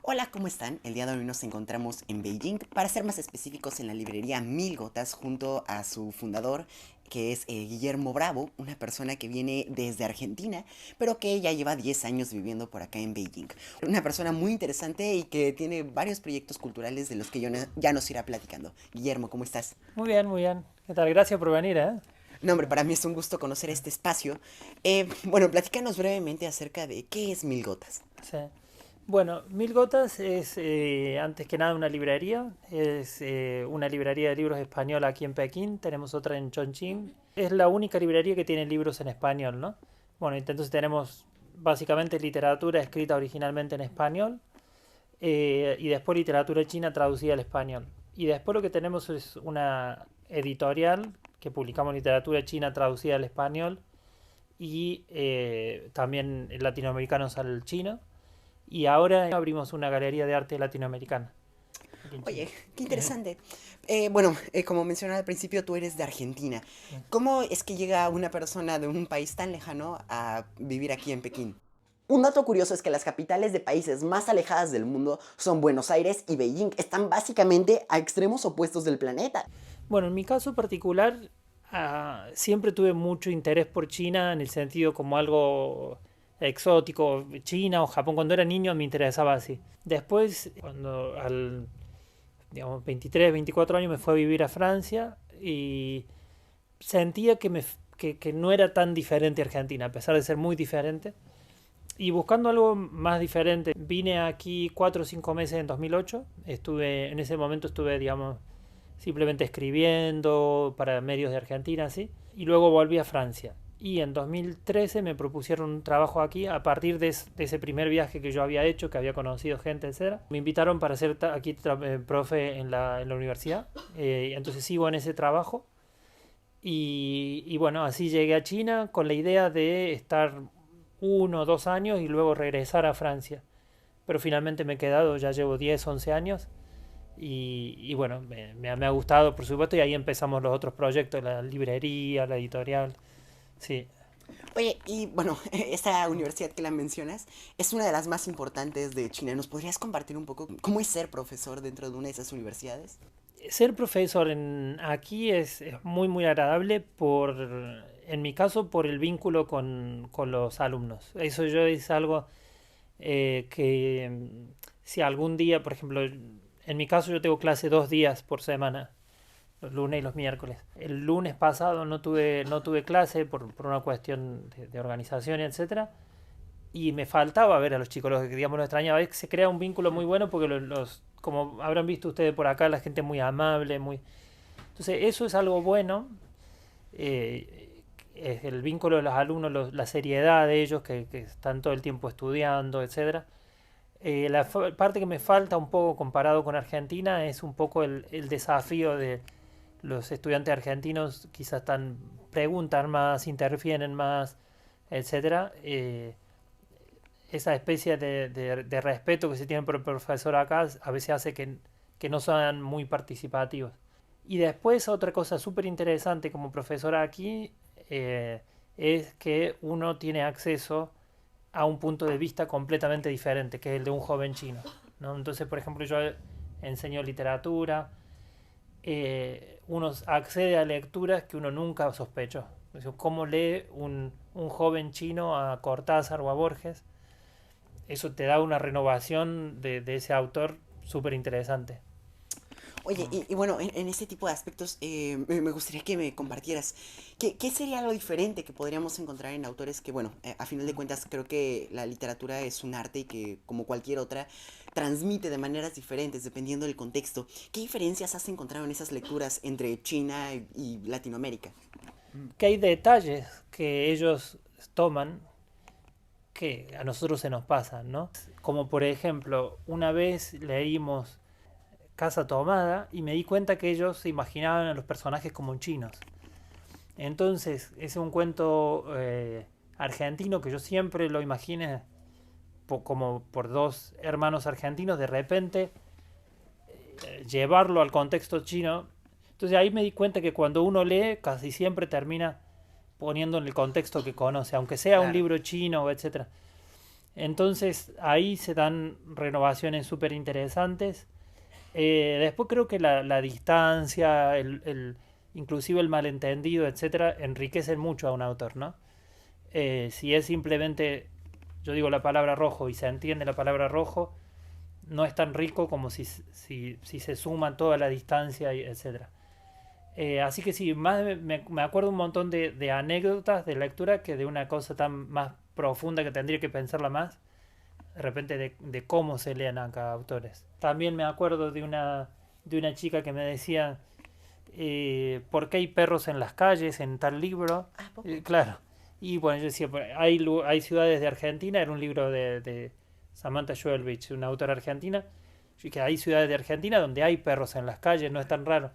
Hola, ¿cómo están? El día de hoy nos encontramos en Beijing, para ser más específicos en la librería Mil Gotas, junto a su fundador, que es Guillermo Bravo, una persona que viene desde Argentina, pero que ya lleva 10 años viviendo por acá en Beijing. Una persona muy interesante y que tiene varios proyectos culturales de los que ya nos irá platicando. Guillermo, ¿cómo estás? Muy bien, muy bien. ¿Qué tal? Gracias por venir, ¿eh? No, hombre, para mí es un gusto conocer este espacio. Bueno, platícanos brevemente acerca de qué es Mil Gotas. Sí. Bueno, Mil Gotas es antes que nada una librería. Es una librería de libros española aquí en Pekín. Tenemos otra en Chongqing. Es la única librería que tiene libros en español, ¿no? Bueno, entonces tenemos básicamente literatura escrita originalmente en español y después literatura china traducida al español. Y después lo que tenemos es una editorial que publicamos literatura china traducida al español y también latinoamericanos al chino. Y ahora abrimos una galería de arte latinoamericana aquí en China. Oye, qué interesante. Como mencionaba al principio, tú eres de Argentina. ¿Cómo es que llega una persona de un país tan lejano a vivir aquí en Pekín? Un dato curioso es que las capitales de países más alejadas del mundo son Buenos Aires y Beijing. Están básicamente a extremos opuestos del planeta. Bueno, en mi caso particular, siempre tuve mucho interés por China en el sentido como algo exótico. China o Japón, cuando era niño me interesaba así. Después, cuando al digamos, 23, 24 años me fue a vivir a Francia y sentía que no era tan diferente Argentina, a pesar de ser muy diferente. Y buscando algo más diferente, vine aquí 4 o 5 meses en 2008. En ese momento estuve, digamos, simplemente escribiendo para medios de Argentina, así. Y luego volví a Francia. Y en 2013 me propusieron un trabajo aquí a partir de ese primer viaje que yo había hecho, que había conocido gente, etc. Me invitaron para ser aquí profe en la universidad. Entonces sigo en ese trabajo. Y bueno, así llegué a China con la idea de estar 1 o 2 años y luego regresar a Francia. Pero finalmente me he quedado, ya llevo 10 11 años y bueno, me ha gustado, por supuesto, y ahí empezamos los otros proyectos, la librería, la editorial. Sí. Oye, y bueno, esta universidad que la mencionas es una de las más importantes de China. ¿Nos podrías compartir un poco cómo es ser profesor dentro de una de esas universidades? Ser profesor aquí es muy, muy agradable en mi caso, por el vínculo con los alumnos. Eso yo es algo que si algún día, por ejemplo, en mi caso yo tengo clase 2 días por semana, los lunes y los miércoles. El lunes pasado no tuve clase por una cuestión de organización y etcétera. Y me faltaba ver a los chicos, los que digamos los extrañaba. Es que se crea un vínculo muy bueno porque como habrán visto ustedes por acá, la gente es muy amable, muy... Entonces eso es algo bueno, es el vínculo de los alumnos, la seriedad de ellos que están todo el tiempo estudiando, etcétera. Parte que me falta un poco comparado con Argentina es un poco el desafío de los estudiantes argentinos, quizás preguntan más, interfieren más, etcétera. Esa especie de respeto que se tiene por el profesor acá a veces hace que no sean muy participativos. Y después otra cosa súper interesante como profesora aquí es que uno tiene acceso a un punto de vista completamente diferente, que es el de un joven chino, ¿no? Entonces, por ejemplo, yo enseño literatura, uno accede a lecturas que uno nunca sospechó. ¿Cómo lee un joven chino a Cortázar o a Borges? Eso te da una renovación de ese autor súper interesante. Oye, y bueno, en este tipo de aspectos me gustaría que me compartieras qué sería lo diferente que podríamos encontrar en autores que, bueno, a final de cuentas creo que la literatura es un arte y que, como cualquier otra, transmite de maneras diferentes dependiendo del contexto. ¿Qué diferencias has encontrado en esas lecturas entre China y Latinoamérica? Que hay detalles que ellos toman que a nosotros se nos pasan, ¿no? Como por ejemplo, una vez leímos Casa Tomada y me di cuenta que ellos se imaginaban a los personajes como chinos. Entonces, es un cuento argentino que yo siempre lo imaginé como por dos hermanos argentinos, de repente llevarlo al contexto chino. Entonces ahí me di cuenta que cuando uno lee casi siempre termina poniendo en el contexto que conoce, aunque sea un Claro. libro chino, etcétera. Entonces ahí se dan renovaciones súper interesantes. Después creo que la distancia, inclusive el malentendido, etcétera, enriquecen mucho a un autor, ¿no? Si es simplemente, yo digo la palabra rojo y se entiende la palabra rojo, no es tan rico como si se suma toda la distancia, etcétera. Así que sí, más me acuerdo un montón de anécdotas de lectura que de una cosa tan más profunda que tendría que pensarla más, de repente de cómo se leen acá autores. También me acuerdo de una chica que me decía, ¿por qué hay perros en las calles en tal libro? ¿A poco? Claro. Y bueno, yo decía, "Pues, hay ciudades de Argentina", era un libro de Samantha Schwelbich, una autora argentina, y que hay ciudades de Argentina donde hay perros en las calles, no es tan raro.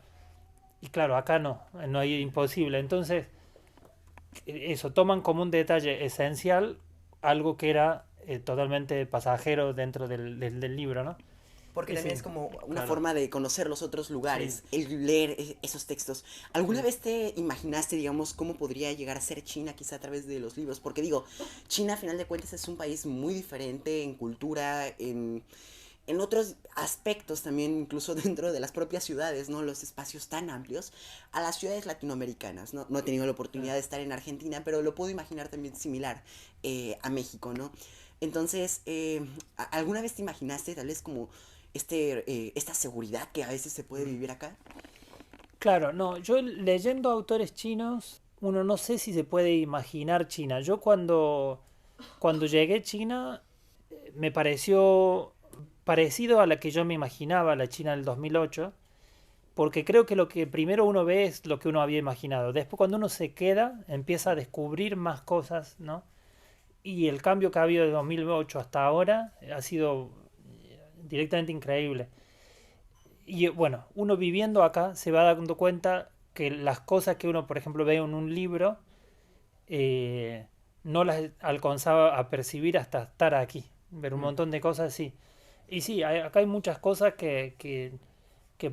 Y claro, acá no, no hay imposible. Entonces, eso, toman como un detalle esencial algo que era totalmente pasajero dentro del libro, ¿no? Porque también Ese, es como una claro, forma de conocer los otros sí. lugares, el leer esos textos. ¿Alguna Mm. vez te imaginaste, digamos, cómo podría llegar a ser China quizá a través de los libros? Porque digo, China a final de cuentas es un país muy diferente en cultura, en otros aspectos también, incluso dentro de las propias ciudades, ¿no? Los espacios tan amplios, a las ciudades latinoamericanas, ¿no? No he tenido la oportunidad de estar en Argentina, pero lo puedo imaginar también similar a México, ¿no? Entonces, ¿alguna vez te imaginaste tal vez como esta seguridad que a veces se puede vivir acá? Claro, no, yo leyendo autores chinos, uno no sé si se puede imaginar China. Yo cuando llegué a China me pareció parecido a la que yo me imaginaba, la China del 2008, porque creo que lo que primero uno ve es lo que uno había imaginado. Después cuando uno se queda, empieza a descubrir más cosas, ¿no? Y el cambio que ha habido de 2008 hasta ahora ha sido directamente increíble. Y bueno, uno viviendo acá se va dando cuenta que las cosas que uno, por ejemplo, ve en un libro, eh, no las alcanzaba a percibir hasta estar aquí. Ver un Mm. montón de cosas así. Y sí, acá hay muchas cosas que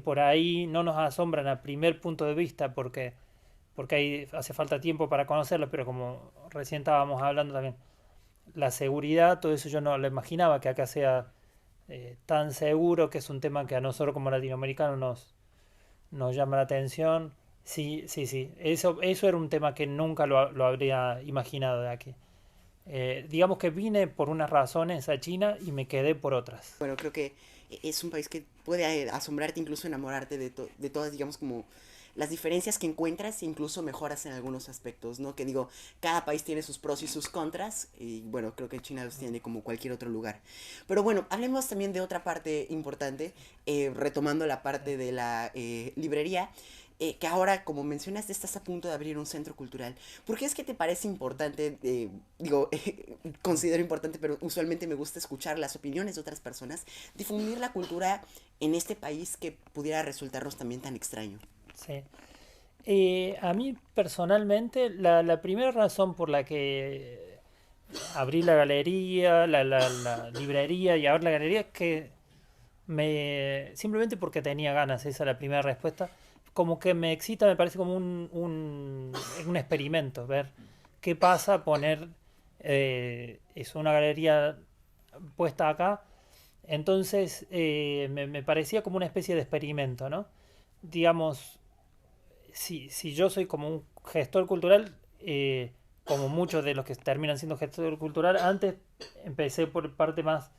por ahí no nos asombran a primer punto de vista porque hace falta tiempo para conocerlo, pero como recién estábamos hablando también, la seguridad, todo eso yo no lo imaginaba que acá sea tan seguro, que es un tema que a nosotros como latinoamericanos nos llama la atención. Sí, sí, sí, eso era un tema que nunca lo habría imaginado de aquí. Digamos que vine por unas razones a China y me quedé por otras. Bueno, creo que es un país que puede asombrarte, incluso enamorarte de todas, digamos, como las diferencias que encuentras e incluso mejoras en algunos aspectos, ¿no? Que digo, cada país tiene sus pros y sus contras y bueno, creo que China los tiene como cualquier otro lugar. Pero bueno, hablemos también de otra parte importante, retomando la parte de la librería. Que ahora, como mencionaste, estás a punto de abrir un centro cultural. ¿Por qué es que te parece importante? Digo, considero importante, pero usualmente me gusta escuchar las opiniones de otras personas, difundir la cultura en este país que pudiera resultarnos también tan extraño. Sí. A mí personalmente, la primera razón por la que abrí la galería, la librería y ahora la galería es que simplemente porque tenía ganas, esa es la primera respuesta. Como que me excita, me parece como un experimento, ver qué pasa poner una galería puesta acá. Entonces me parecía como una especie de experimento, ¿no? Digamos, si yo soy como un gestor cultural, como muchos de los que terminan siendo gestor cultural, antes empecé por parte más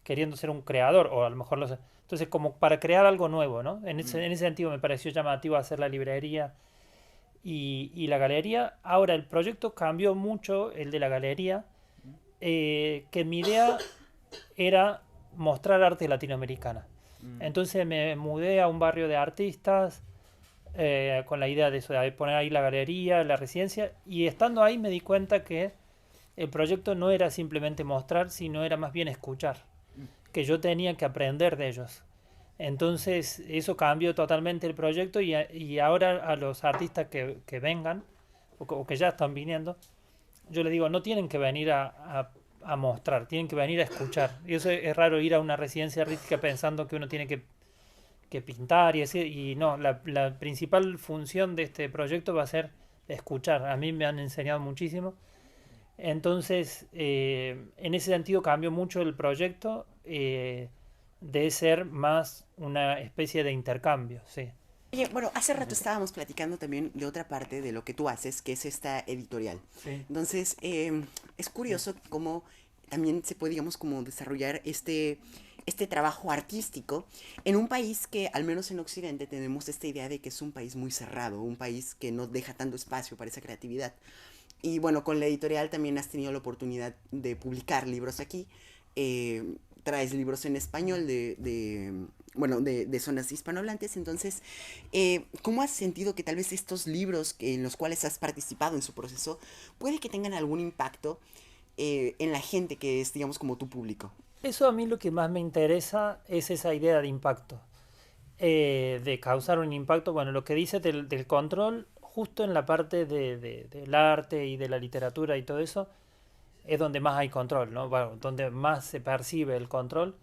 queriendo ser un creador, o a lo mejor lo sé. Entonces, como para crear algo nuevo, ¿no? Mm. En ese sentido me pareció llamativo hacer la librería y la galería. Ahora, el proyecto cambió mucho, el de la galería, que mi idea era mostrar arte latinoamericana. Mm. Entonces me mudé a un barrio de artistas con la idea de eso, de poner ahí la galería, la residencia, y estando ahí me di cuenta que el proyecto no era simplemente mostrar, sino era más bien escuchar, que yo tenía que aprender de ellos. Entonces eso cambió totalmente el proyecto y ahora a los artistas que vengan o que ya están viniendo, yo les digo, no tienen que venir a mostrar, tienen que venir a escuchar. Y eso es raro ir a una residencia artística pensando que uno tiene que pintar y no, la principal función de este proyecto va a ser escuchar. A mí me han enseñado muchísimo. Entonces, en ese sentido cambió mucho el proyecto de ser más una especie de intercambio, sí. Oye, bueno, hace Sí, rato sí, sí. estábamos platicando también de otra parte de lo que tú haces, que es esta editorial. Sí, Entonces, es sí. curioso cómo también se puede, digamos, como desarrollar este trabajo artístico en un país que, al menos en Occidente, tenemos esta idea de que es un país muy cerrado, un país que no deja tanto espacio para esa creatividad. Y bueno, con la editorial también has tenido la oportunidad de publicar libros aquí. Traes libros en español bueno, de zonas hispanohablantes. Entonces, ¿cómo has sentido que tal vez estos libros en los cuales has participado en su proceso puede que tengan algún impacto en la gente que es, digamos, como tu público? Eso a mí lo que más me interesa es esa idea de impacto, de causar un impacto. Bueno, lo que dice del control, justo en la parte del arte y de la literatura y todo eso, es donde más hay control, ¿no? Bueno, donde más se percibe el control.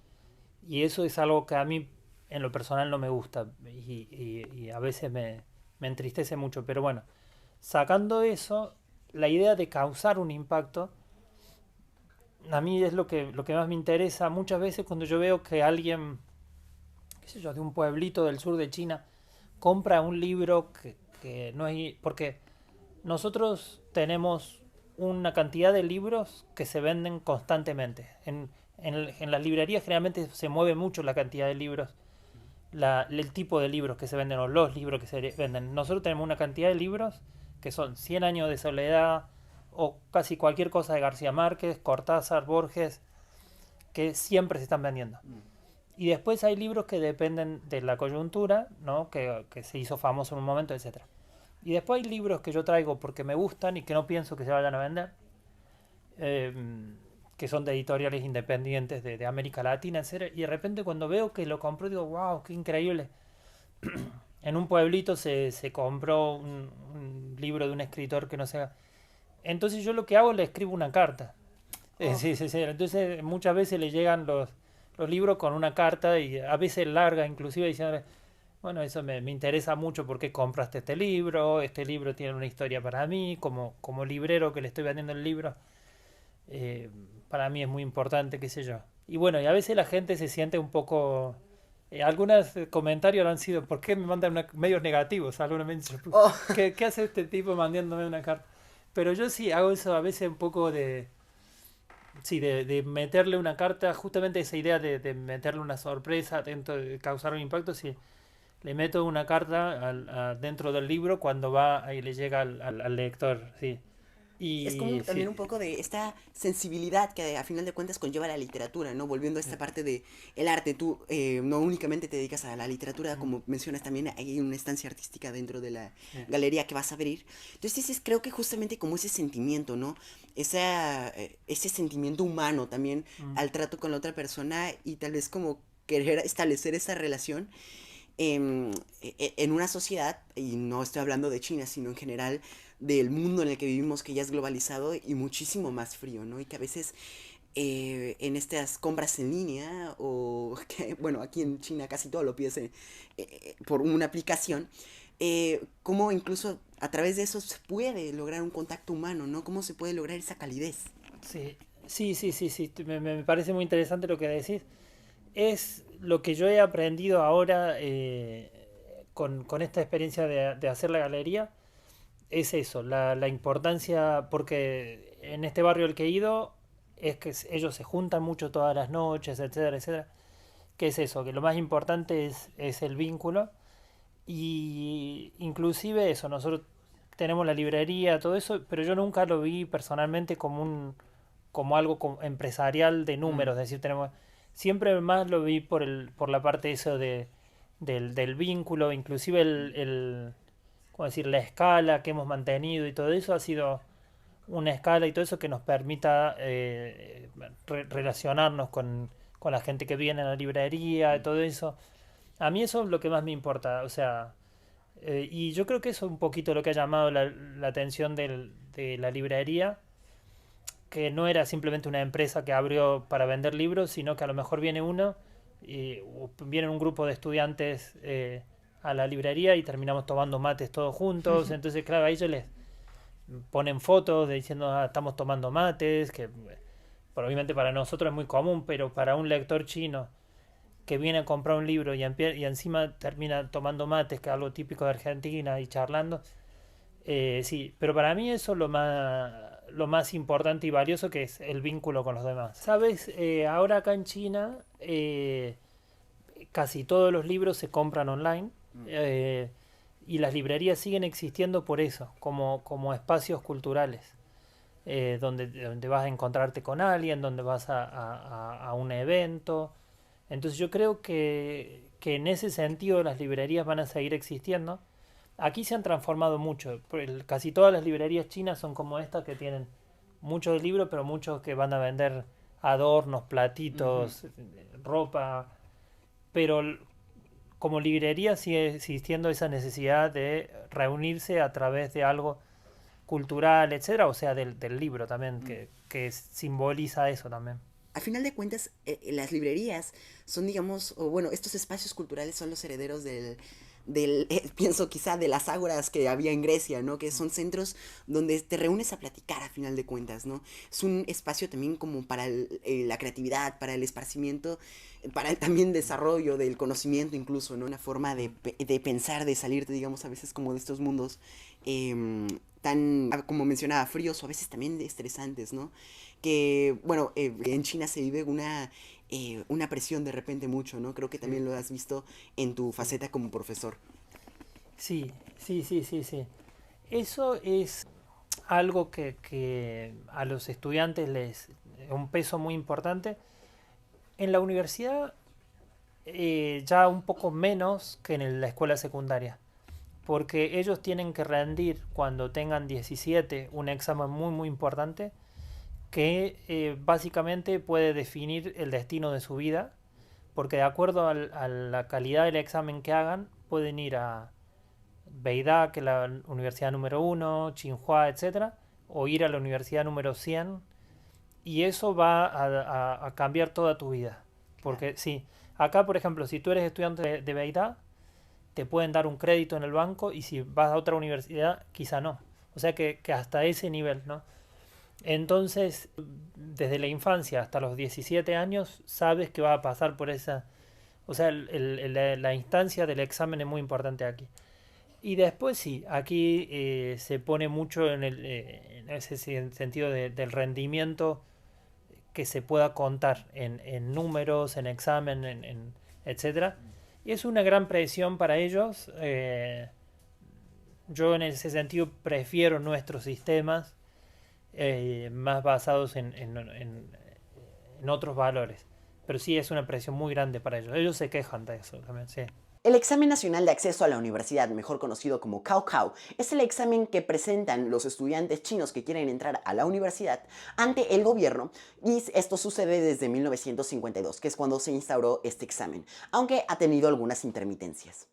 Y eso es algo que a mí en lo personal no me gusta y a veces me entristece mucho. Pero bueno, sacando eso, la idea de causar un impacto, a mí es lo que más me interesa. Muchas veces cuando yo veo que alguien, qué sé yo, de un pueblito del sur de China, compra un libro que no es... Porque nosotros tenemos una cantidad de libros que se venden constantemente. En las librerías generalmente se mueve mucho la cantidad de libros, el tipo de libros que se venden o los libros que se venden. Nosotros tenemos una cantidad de libros que son Cien años de soledad o casi cualquier cosa de García Márquez, Cortázar, Borges, que siempre se están vendiendo. Y después hay libros que dependen de la coyuntura, ¿no? Que se hizo famoso en un momento, etcétera. Y después hay libros que yo traigo porque me gustan y que no pienso que se vayan a vender, eh, que son de editoriales independientes de América Latina, etcétera. Y de repente cuando veo que lo compro digo, wow, qué increíble. En un pueblito se compró un libro de un escritor que no sé. Entonces yo lo que hago le escribo una carta. Oh, Sí, sí, sí. Entonces muchas veces le llegan los libros con una carta y a veces larga, inclusive diciendo, bueno, eso me interesa mucho porque compraste este libro tiene una historia para mí, como librero que le estoy vendiendo el libro, eh, para mí es muy importante, qué sé yo. Y bueno, y a veces la gente se siente un poco... algunos comentarios han sido, ¿por qué me mandan medios negativos? Algunos me han dicho, oh. ¿qué hace este tipo mandándome una carta? Pero yo sí hago eso a veces un poco de... Sí, de meterle una carta, justamente esa idea de meterle una sorpresa dentro de causar un impacto, sí, le meto una carta dentro del libro cuando va y le llega al lector, sí. Es como Y también sí, un poco de esta sensibilidad que a final de cuentas conlleva la literatura, ¿no? Volviendo a esta parte de el arte, tú no únicamente te dedicas a la literatura, como mencionas también, hay una estancia artística dentro de la galería que vas a abrir. Entonces creo que justamente como ese sentimiento, ¿no? Ese sentimiento humano también al trato con la otra persona y tal vez como querer establecer esa relación en una sociedad, y no estoy hablando de China, sino en general del mundo en el que vivimos, que ya es globalizado y muchísimo más frío, ¿no? Y que a veces en estas compras en línea, o que, bueno, aquí en China casi todo lo pides por una aplicación, cómo incluso a través de eso se puede lograr un contacto humano, ¿no? Cómo se puede lograr esa calidez. sí, sí, sí, sí, sí, me parece muy interesante lo que decís. Es lo que yo he aprendido ahora con esta experiencia de hacer la galería, es eso, la importancia, porque en este barrio al que he ido, es que ellos se juntan mucho todas las noches, etcétera, etcétera. ¿Qué es eso? Que lo más importante es el vínculo y inclusive eso, nosotros tenemos la librería, todo eso, pero yo nunca lo vi personalmente como algo empresarial de Mm. números, es decir, siempre más lo vi por la parte eso del vínculo, inclusive ¿cómo decir? La escala que hemos mantenido y todo eso ha sido una escala y todo eso que nos permita relacionarnos con la gente que viene a la librería y todo eso. A mí eso es lo que más me importa, o sea, y yo creo que eso es un poquito lo que ha llamado la atención de la librería, que no era simplemente una empresa que abrió para vender libros, sino que a lo mejor viene uno, o viene un grupo de estudiantes a la librería y terminamos tomando mates todos juntos, entonces claro, a ellos ponen fotos de diciendo, "Ah, estamos tomando mates", que obviamente para nosotros es muy común, pero para un lector chino que viene a comprar un libro y encima termina tomando mates, que es algo típico de Argentina, y charlando, sí, pero para mí eso es lo más importante y valioso, que es el vínculo con los demás. Sabes, ahora acá en China casi todos los libros se compran online, Mm. y las librerías siguen existiendo por eso, como espacios culturales, donde vas a encontrarte con alguien, donde vas a un evento. Entonces yo creo que en ese sentido las librerías van a seguir existiendo. Aquí se han transformado mucho. Casi todas las librerías chinas son como esta, que tienen muchos libros, pero muchos que van a vender adornos, Ujú. platitos, ropa. Pero como librería sigue existiendo esa necesidad de reunirse a través de algo cultural, etcétera, o sea, del libro también, Mm. que simboliza eso también. A final de cuentas, las librerías son, digamos, o bueno, estos espacios culturales son los herederos pienso quizá de las ágoras que había en Grecia, ¿no? Que son centros donde te reúnes a platicar a final de cuentas, ¿no? Es un espacio también como para la creatividad, para el esparcimiento, para el también desarrollo del conocimiento incluso, ¿no? Una forma de pensar, de salirte, digamos, a veces como de estos mundos tan, como mencionaba, fríos o a veces también estresantes, ¿no? Que, bueno, en China se vive una presión de repente mucho, ¿no? Creo que Sí, también lo has visto en tu sí. faceta como profesor. Sí, sí, sí, sí, sí. Eso es algo que a los estudiantes les un peso muy importante. En la universidad ya un poco menos que en la escuela secundaria, porque ellos tienen que rendir cuando tengan 17 un examen muy muy importante, que básicamente puede definir el destino de su vida, porque de acuerdo a la calidad del examen que hagan pueden ir a Beida, que es la universidad número uno, Tsinghua, etcétera, o ir a la universidad número 100, y eso va a cambiar toda tu vida. Claro. Porque sí, acá por ejemplo, si tú eres estudiante de Beida, te pueden dar un crédito en el banco, y si vas a otra universidad, quizá no. O sea que hasta ese nivel, ¿no? Entonces, desde la infancia hasta los 17 años, sabes que va a pasar por esa. O sea, la instancia del examen es muy importante aquí. Y después sí, aquí se pone mucho en ese sentido del rendimiento que se pueda contar en números, en examen, etcétera. Y es una gran presión para ellos. Yo en ese sentido prefiero nuestros sistemas más basados en otros valores. Pero sí es una presión muy grande para ellos. Ellos se quejan de eso también, sí. El examen nacional de acceso a la universidad, mejor conocido como Cao, es el examen que presentan los estudiantes chinos que quieren entrar a la universidad ante el gobierno, y esto sucede desde 1952, que es cuando se instauró este examen, aunque ha tenido algunas intermitencias.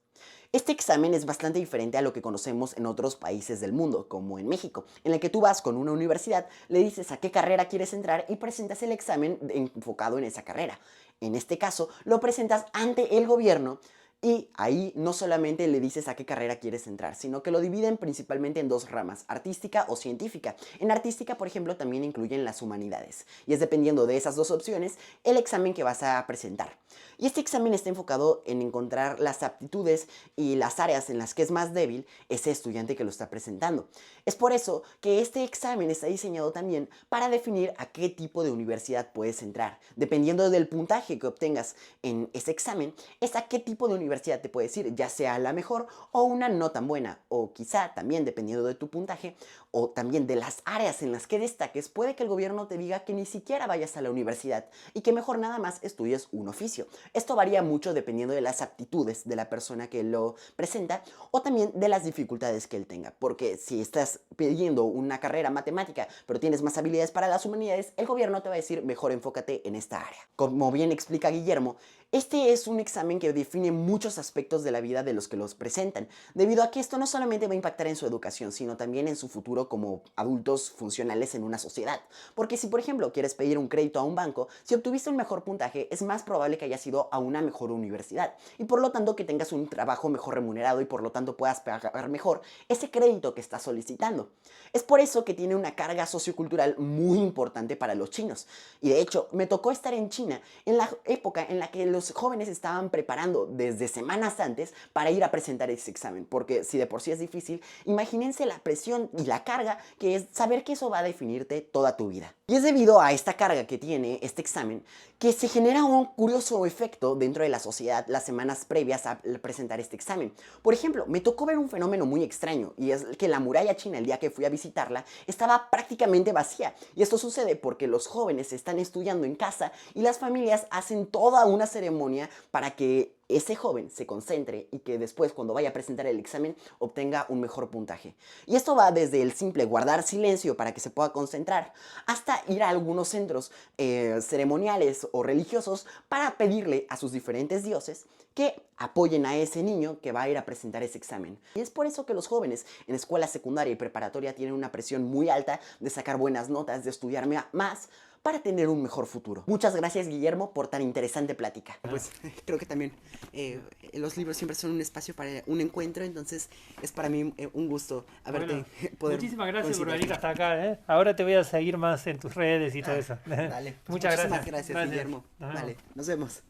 Este examen es bastante diferente a lo que conocemos en otros países del mundo, como en México, en el que tú vas con una universidad, le dices a qué carrera quieres entrar y presentas el examen enfocado en esa carrera. En este caso, lo presentas ante el gobierno y ahí no solamente le dices a qué carrera quieres entrar, sino que lo dividen principalmente en dos ramas, artística o científica. En artística, por ejemplo, también incluyen las humanidades. Y es dependiendo de esas dos opciones el examen que vas a presentar. Y este examen está enfocado en encontrar las aptitudes y las áreas en las que es más débil ese estudiante que lo está presentando. Es por eso que este examen está diseñado también para definir a qué tipo de universidad puedes entrar. Dependiendo del puntaje que obtengas en ese examen, es a qué tipo de universidad te puedes ir, ya sea la mejor o una no tan buena, o quizá también dependiendo de tu puntaje o también de las áreas en las que destaques, puede que el gobierno te diga que ni siquiera vayas a la universidad y que mejor nada más estudies un oficio. Esto varía mucho dependiendo de las aptitudes de la persona que lo presenta o también de las dificultades que él tenga, porque si estás pidiendo una carrera matemática pero tienes más habilidades para las humanidades, el gobierno te va a decir mejor enfócate en esta área. Como bien explica Guillermo, Este es un examen que define muchos aspectos de la vida de los que los presentan, debido a que esto no solamente va a impactar en su educación, sino también en su futuro como adultos funcionales en una sociedad. Porque si, por ejemplo, quieres pedir un crédito a un banco, si obtuviste un mejor puntaje, es más probable que hayas ido a una mejor universidad y por lo tanto que tengas un trabajo mejor remunerado y por lo tanto puedas pagar mejor ese crédito que estás solicitando. Es por eso que tiene una carga sociocultural muy importante para los chinos. Y de hecho, me tocó estar en China en la época en la que los jóvenes estaban preparando desde semanas antes para ir a presentar ese examen. Porque si de por sí es difícil, imagínense la presión y la carga que es saber que eso va a definirte toda tu vida. Y es debido a esta carga que tiene este examen que se genera un curioso efecto dentro de la sociedad las semanas previas a presentar este examen. Por ejemplo, me tocó ver un fenómeno muy extraño y es que la muralla china, el día que fui a visitarla, estaba prácticamente vacía. Y esto sucede porque los jóvenes están estudiando en casa y las familias hacen toda una ceremonia para que ese joven se concentre y que después, cuando vaya a presentar el examen, obtenga un mejor puntaje. Y esto va desde el simple guardar silencio para que se pueda concentrar hasta ir a algunos centros ceremoniales o religiosos para pedirle a sus diferentes dioses que apoyen a ese niño que va a ir a presentar ese examen. Y es por eso que los jóvenes en escuela secundaria y preparatoria tienen una presión muy alta de sacar buenas notas, de estudiar más para tener un mejor futuro. Muchas gracias, Guillermo, por tan interesante plática. Pues creo que también los libros siempre son un espacio para un encuentro, entonces es para mí un gusto haberte poder. Muchísimas gracias por venir hasta acá, ¿eh? Ahora te voy a seguir más en tus redes y todo eso. Dale. Pues Muchas muchísimas gracias. gracias, Guillermo. Vale, nos vemos.